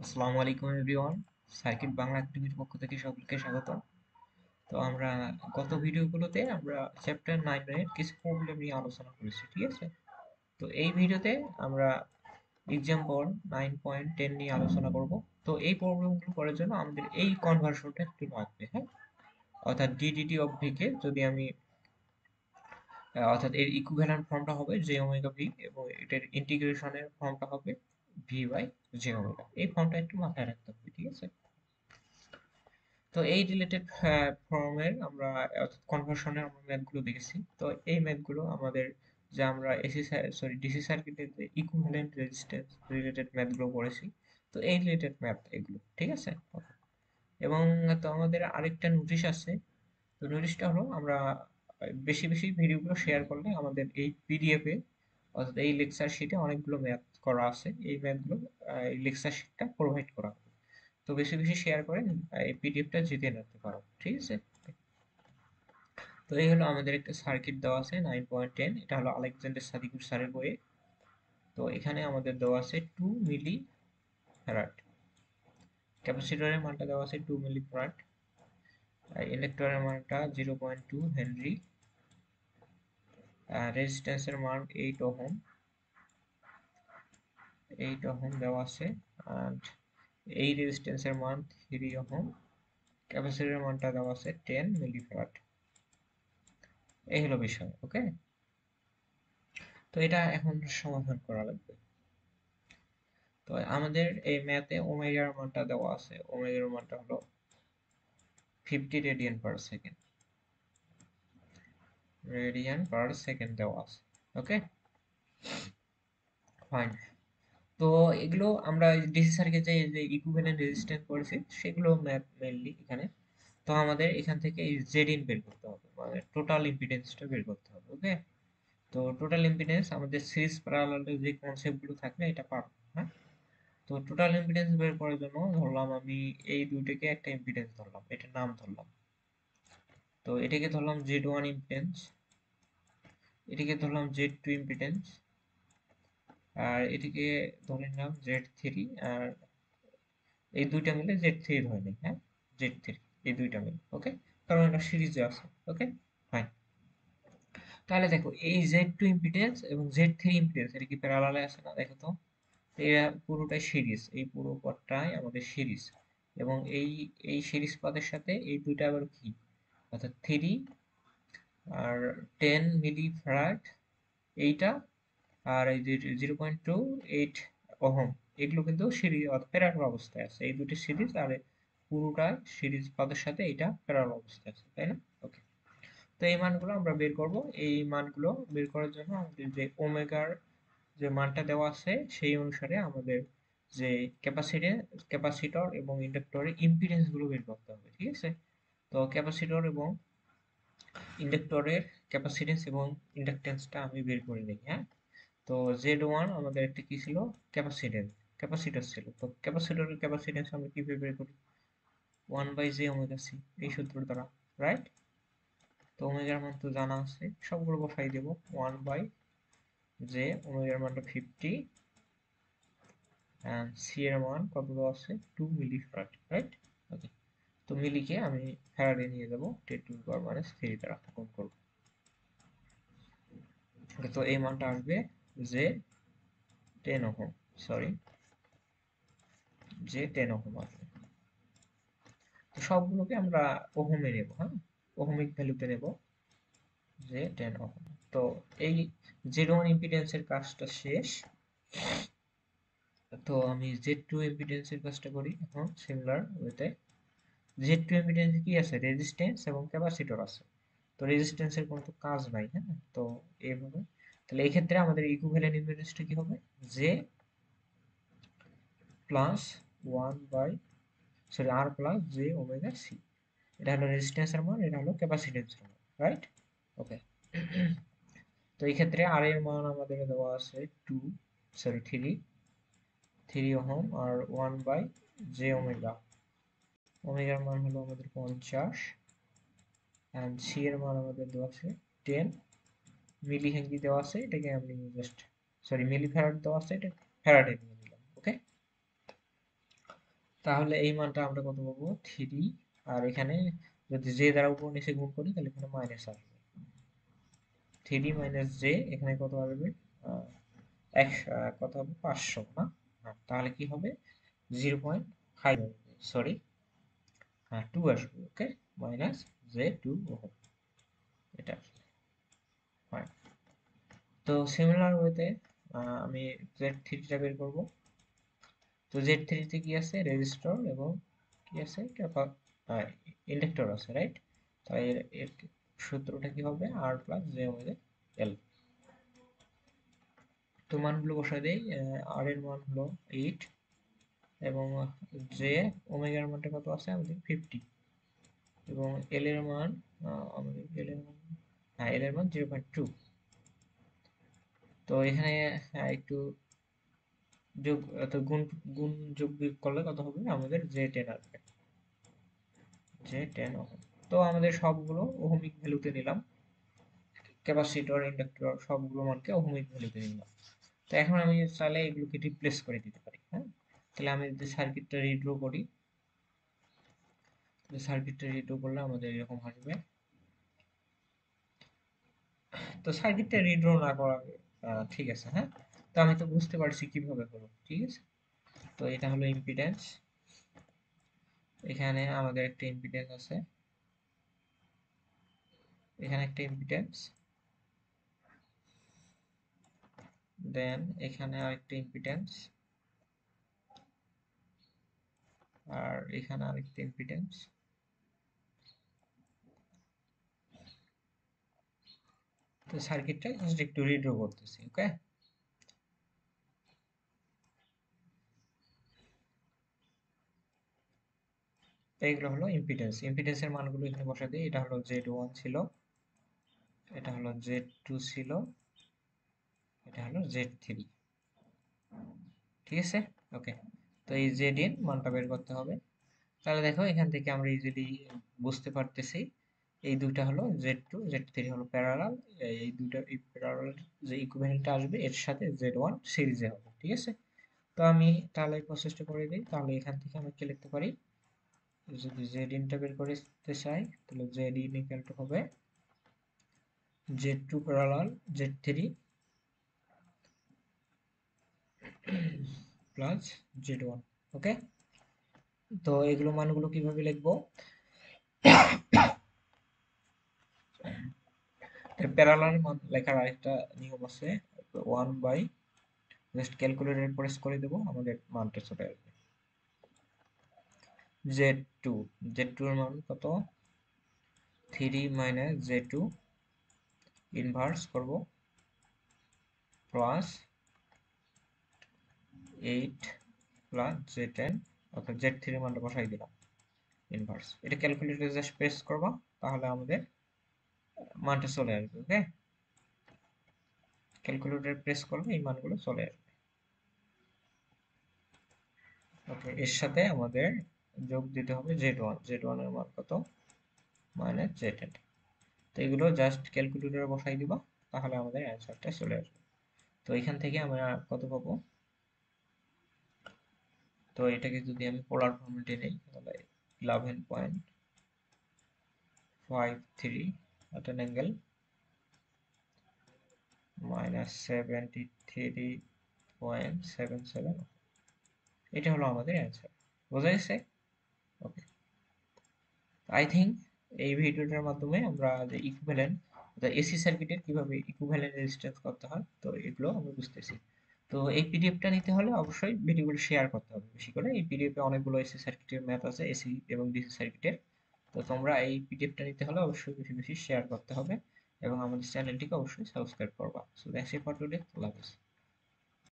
আসসালামু আলাইকুম everyone. Circuit Bangla একাডেমির পক্ষ থেকে সকলকে স্বাগত। তো আমরা গত ভিডিওগুলোতে আমরা চ্যাপ্টার 9 এর কিছু প্রবলেম নিয়ে আলোচনা করেছি, ঠিক আছে? তো এই ভিডিওতে আমরা এক্সাম্পল 9.10 নিয়ে আলোচনা করব। তো এই প্রবলেমগুলো করার জন্য আমাদের এই কনভার্সনটা একটু লাগবে, হ্যাঁ? অর্থাৎ ডিডিটি অফ ভি কে যদি আমি অর্থাৎ এর ইকুইভ্যালেন্ট ফর্মটা হবে জে ওমেগা ভি এবং এটার ইন্টিগ্রেশনের ফর্মটা হবে ভি বাই জে ওমেগা। এই ফর্মটা একটু মাথায় রাখতে হবে, ঠিক আছে? তো এই রিলেটেড ফর্মের আমরা কনভার্সনের আমরা ম্যাথগুলো দেখেছি। তো এই ম্যাথগুলো আমাদের যে আমরা এসি সরি ডিসি সার্কিটের যে ইকুইভ্যালেন্ট রেজিস্ট্যান্স রিলেটেড ম্যাথগুলো পড়েছি, তো এই রিলেটেড ম্যাথ এগুলো, ঠিক আছে? এবং তো আমাদের আরেকটা নোটিশ আছে। তো নোটিশটা হলো আমরা বেশি বেশি ভিডিওগুলো শেয়ার করলে আমাদের এই পিডিএফ এ অর্থাৎ এই লেকচার শিটে অনেকগুলো ম্যাথ করা আছে, এই ম্যাথগুলো এই লেকচার শিটটা প্রোভাইড করা হবে। তো বেশি বেশি শেয়ার করে এই পিডিএফটা জিতে নিতে পারো, ঠিক আছে? তো এই হলো আমাদের একটা সার্কিট দেওয়া আছে 9.10, এটা হলো আলেকজান্ডার সাদিকুর স্যারের বইয়ে। তো এখানে আমাদের দেওয়া আছে 2 মিলি ফ্যারাড, ক্যাপাসিটরের মানটা দেওয়া আছে 2 মিলি ফ্যারাড, ইন্ডাক্টরের মানটা 0.2 হেনরি, রেজিস্ট্যান্সের মান 8 ওহম, 8 ওহম দেওয়া আছে। আর এই রেজিস্ট্যান্সের মান 3 ওহম, ক্যাপাসিটরের মানটা দেওয়া আছে 10 মিলি ফ্যারাড। এই হলো বিষয়, ওকে? তো এটা এখন সমাধান করা লাগবে। তো আমাদের এই ম্যাথে ওমেগার মানটা দেওয়া আছে, ওমেগার মানটা হলো 50 radian per second, radian per second দেওয়া আছে, ওকে? ফাইন। তো এগুলো আমরা ডিসি সার্কিটে যে ইকুইভ্যালেন্ট রেজিস্ট্যান্স করেছি সেগুলো ম্যাথ মেইনলি এখানে। তো আমাদের এখান থেকে এই জেড ইন বের করতে হবে, মানে টোটাল ইম্পিডেন্সটা বের করতে হবে, ওকে? তো টোটাল ইম্পিডেন্স আমাদের সিরিজ প্যারালালে যে কনসেপ্টগুলো থাকলে এটা পারবো, হ্যাঁ? তো টোটাল ইম্পিডেন্স বের করার জন্য ধরলাম আমি এই দুইটাকে একটা ইম্পিডেন্স ধরলাম, এটার নাম ধরলাম। তো এটাকে ধরলাম Z1 ইম্পিডেন্স, এটাকে ধরলাম Z2 ইম্পিডেন্স, আর এটাকে ধরে নিলাম Z3, আর এই দুইটা মিলে Z3 ধরে নিই, হ্যাঁ? Z3 এই দুইটা মিলে, ওকে? কারণ এটা সিরিজে আছে, ওকে? ফাইন। তাহলে দেখো এই Z2 ইম্পিডেন্স এবং Z3 ইম্পিডেন্স এটা কি প্যারালালে আছে না? দেখো তো, এরা পুরোটাই সিরিজ, এই পুরো পথটাই আমাদের সিরিজ, এবং এই এই সিরিজ পথের সাথে এই দুইটা আবার কি, অর্থাৎ 3 আর 10 মিলি ফ্যারাড এইটা, আর এই যে 0.28 ওহম, এগুলো কিন্তু সিরিজ প্যারালাল অবস্থায় আছে, এই দুটি সিরিজ, আর পুরোটা সিরিজ পথের সাথে এটা প্যারালাল অবস্থায় আছে, তাই না? ওকে। তো এই মানগুলো আমরা বের করব। এই মানগুলো বের করার জন্য আমাদের যে ওমেগার যে মানটা দেওয়া আছে সেই অনুসারে আমাদের যে ক্যাপাসিটর এবং ইন্ডাক্টরের ইম্পিডেন্স গুলো বের করতে হবে, ঠিক আছে? তো ক্যাপাসিটর এবং ইন্ডাক্টরের ক্যাপাসিটেন্স এবং ইন্ডাকটেন্সটা আমি বের করে নিই, হ্যাঁ? তো Z1 আমাদের একটা কি ছিল, ক্যাপাসিটর ছিল। তো ক্যাপাসিটরের ক্যাপাসিটেন্স আমরা কিভাবে বের করি? 1 বাই জে ওমেগা সি, এই সূত্র দ্বারা, রাইট? তো ওমেগার মান তো জানা আছে, সবগুলো বসাই দেব। 1 বাই জে ওমেগার মানটা 50, এন্ড সি এর মান কত দেওয়া আছে, 2 মিলি ফ্যারাড, রাইট? ওকে। তো মিলিকে আমি ফ্যারাডে নিয়ে যাব, 10 টু দি পাওয়ার মাইনাস 3 দ্বারা গুণ করব। ওকে, তো এই মানটা আসবে যে 10 ওহম, সরি, যে 10 ওহম আসবে। তো সবগুলোকে আমরা ওহমে নেব, হ্যাঁ? ওহমিক ভ্যালুতে নেব, যে 10 ওহম। তো এই Z1 ইম্পিডেন্সের কাজটা শেষ। তো আমি Z2 ইম্পিডেন্সের কাজটা করি এখন সিমিলার ওয়েতে। Z2 ইম্পিডেন্সে কি আছে, রেজিস্ট্যান্স এবং ক্যাপাসিটর আছে। তো রেজিস্ট্যান্সের কোনো তো কাজ নাই, হ্যাঁ? তো এইভাবে, তাহলে এই ক্ষেত্রে আমাদের ইকুইভ্যালেন্ট ইম্পিডেন্সটা কি হবে, j plus 1 by sorry R plus j omega C. এটা হলো রেজিস্ট্যান্সের মান, এটা হলো ক্যাপাসিটেন্সের মান, রাইট? ওকে। তো এই ক্ষেত্রে আর এর মান আমাদের দেওয়া আছে 2 সরি 3 ওহম, আর 1 বাই জে ওমেগা, ওমেগার মান হলো আমাদের 50, এন্ড সি এর মান আমাদের দেওয়া আছে 10 মিলি হেনরি দেওয়া আছে, এটাকে আমি জাস্ট সরি মিলি ফ্যারাড দেওয়া আছে, এটা ফ্যারাডে নিয়ে নিলাম, ওকে? তাহলে এই মানটা আমরা কত পাবো 3, আর এখানে যদি জে দ্বারা উপর নিচে গুণ করি তাহলে এখানে মাইনাস আসবে, 3 মাইনাস জে এখানে কত আসবে, কত হবে 500 না, হ্যাঁ, তাহলে কি হবে 0.5, সরি 2 আসবে, ওকে, মাইনাস জে 2 ওহম, এটা আসবে fine। তো সিমিলার ওয়েতে আমি জেড থ্রিটা বের করবো। তো জেড থ্রিতে কি আছে, রেজিস্টর এবং কি আছে, ইন্ডাক্টর আছে, রাইট। তাই এর সূত্রটা কি হবে, আর প্লাস জে ওমেগা এল। তো মানগুলো বসাই দেই, আর এর মান হলো 8 এবং জে ওমেগার মানটা কত আছে আমাদের 50, এবং এল এর মান আমাদের এল এর মান, হ্যাঁ এল এর মান 0.2। তো এখানে একটু যোগ, তো গুণ গুণ যোগ বিয়োগ করলে কত হবে আমাদের জে 10 আসবে, জে 10 ওহম। তো আমাদের সবগুলো ওহমিক ভ্যালুতে নিলাম, ক্যাপাসিটর ইন্ডাক্টর সবগুলো মানকে ওহমিক ভ্যালুতে নিলাম। তো এখন আমি চাইলে এগুলোকে রিপ্লেস করে দিতে পারি, হ্যাঁ। তাহলে আমি যদি সার্কিটটা রিড্র করি, সার্কিটটা রিড্র করলে আমাদের এরকম আসবে। তো সার্কিটটা রিড্র না করা ঠিক আছে, হ্যাঁ। তো আমি তো বুঝতে পারছি কিভাবে করব, ঠিক আছে। তো এটা হলো ইম্পিডেন্স, এখানে আমাদের একটা ইম্পিডেন্স আছে, এখানে একটা ইম্পিডেন্স, দেন এখানে আরেকটা ইম্পিডেন্স, আর এখানে আরেকটা ইম্পিডেন্স। তো সার্কিটটা জাস্ট একটু রিড্র করতেছি, ওকে। তো এইগুলো হলো ইম্পিডেন্স, ইম্পিডেন্সের মানগুলো এখানে বসা দিই। এটা হলো Z1 ছিল, এটা হলো Z2 ছিল, এটা হলো Z3, ঠিক আছে, ওকে। তো এই Zin মানটা বের করতে হবে। তাহলে দেখো এখান থেকে আমরা ইজিলি বুঝতে পারতেছি এই দুইটা হলো Z2 Z3 হলো প্যারালাল, এই দুইটা এই প্যারালাল যে ইকুইভ্যালেন্টটা আসবে এর সাথে Z1 সিরিজে হবে, ঠিক আছে। তো আমি তাহলে এই প্রসেসটা করে দিই। তাহলে এখান থেকে আমি কি লিখতে পারি, যদি Zin টা বের করতে চাই তাহলে Zin ইকুয়াল টু হবে Z2 parallel Z3 plus Z1, ওকে। তো এগুলো মানগুলো কিভাবে লিখবো, প্যারালাল মান লেখার আরেকটা নিয়ম আছে, 1 বাই, জাস্ট ক্যালকুলেটর প্রেস করে দেবো, আমাদের মানটা চলে আসবে। Z2, Z2 এর মান কত, 3 মাইনাস Z2 ইনভার্স করব প্লাস 8 প্লাস Z10, অর্থাৎ Z3 এর মানটা বসাই দিলাম ইনভার্স। এটা ক্যালকুলেটরে জাস্ট প্রেস করবা, তাহলে আমাদের মানটা চলে আসবে, ওকে। ক্যালকুলেটর প্রেস করবে, এই মানগুলো চলে আসবে, ওকে। এর সাথে আমাদের যোগ দিতে হবে Z1, Z1 এর মান কত, মাইনাস Z10। তো এগুলো জাস্ট ক্যালকুলেটরে বসাই দিবা, তাহলে আমাদের অ্যান্সারটা চলে আসবে। তো এখান থেকে আমরা কত পাবো, তো এটাকে যদি আমি পোলার ফর্মেটে নেই তাহলে 11.53 at an angle minus 73.77, এটা হলো আমাদের অ্যান্সার। বোঝা গেছে, ওকে। আই থিঙ্ক এই ভিডিওটার মাধ্যমে আমরা যে ইকুইভ্যালেন্ট এসি সার্কিটের কিভাবে ইকুইভ্যালেন্ট রেজিস্ট্যান্স করতে হয়, তো এগুলো আমরা বুঝতেছি। তো এই পিডিএফটা নিতে হলে অবশ্যই ভিডিওগুলো শেয়ার করতে হবে বেশি করে। এই পিডিএফে অনেকগুলো এসি সার্কিটের ম্যাথ আছে, এসি এবং ডিসি সার্কিটের। তো তোমরা এই পিডিএফটা নিতে হলে অবশ্যই বেশি বেশি শেয়ার করতে হবে এবং আমাদের চ্যানেলটিকে অবশ্যই সাবস্ক্রাইব করবা। So that's it for today, আল্লাহ হাফেজ।